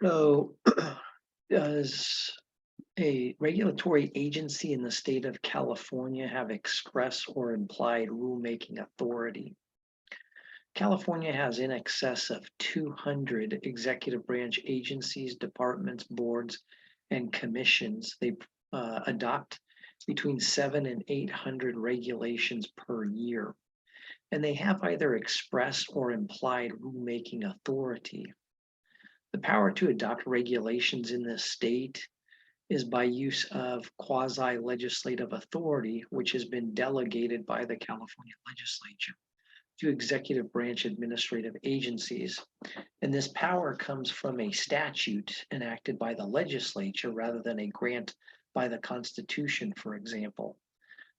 So, does a regulatory agency in the state of California have express or implied rulemaking authority? California has in excess of 200 executive branch agencies, departments, boards, and commissions. They adopt between 700 and 800 regulations per year, and they have either express or implied rulemaking authority. The power to adopt regulations in this state is by use of quasi-legislative authority, which has been delegated by the California legislature to executive branch administrative agencies. And this power comes from a statute enacted by the legislature rather than a grant by the Constitution, for example.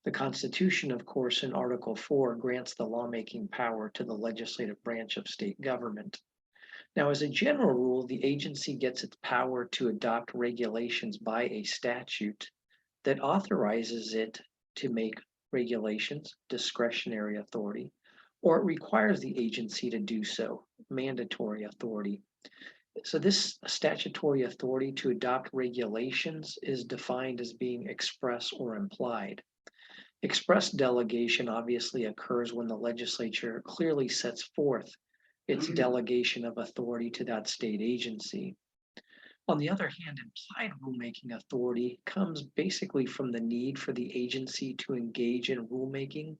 The Constitution, of course, in Article 4 grants the lawmaking power to the legislative branch of state government. Now, as a general rule, the agency gets its power to adopt regulations by a statute that authorizes it to make regulations, discretionary authority, or it requires the agency to do so, mandatory authority. So, this statutory authority to adopt regulations is defined as being express or implied. Express delegation obviously occurs when the legislature clearly sets forth its delegation of authority to that state agency. On the other hand, implied rulemaking authority comes basically from the need for the agency to engage in rulemaking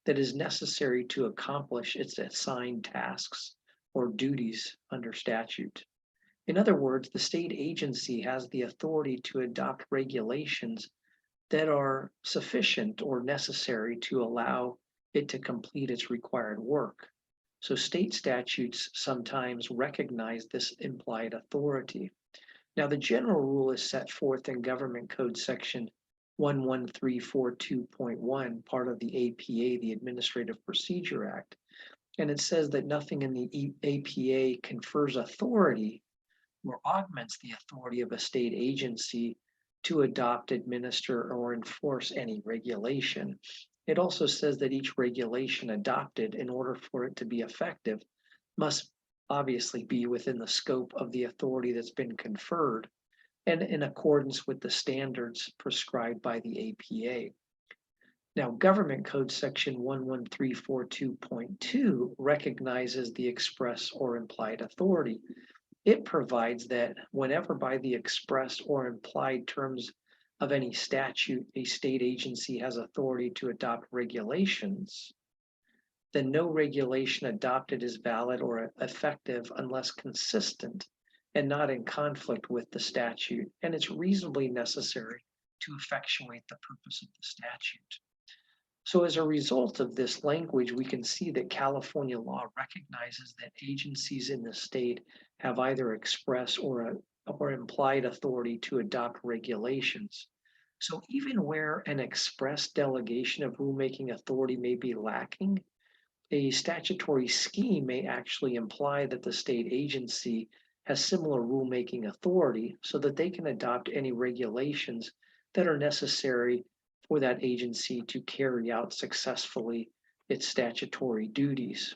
that is necessary to accomplish its assigned tasks or duties under statute. In other words, the state agency has the authority to adopt regulations that are sufficient or necessary to allow it to complete its required work. So state statutes sometimes recognize this implied authority. Now, the general rule is set forth in Government Code Section 11342.1, part of the APA, the Administrative Procedure Act. And it says that nothing in the APA confers authority or augments the authority of a state agency to adopt, administer, or enforce any regulation. It also says that each regulation adopted, in order for it to be effective, must obviously be within the scope of the authority that's been conferred and in accordance with the standards prescribed by the APA. Now, Government Code Section 11342.2 recognizes the express or implied authority. It provides that whenever by the express or implied terms of any statute, a state agency has authority to adopt regulations, then no regulation adopted is valid or effective unless consistent and not in conflict with the statute, and it's reasonably necessary to effectuate the purpose of the statute. So as a result of this language, we can see that California law recognizes that agencies in the state have either express or implied authority to adopt regulations. So even where an express delegation of rulemaking authority may be lacking, a statutory scheme may actually imply that the state agency has similar rulemaking authority so that they can adopt any regulations that are necessary for that agency to carry out successfully its statutory duties.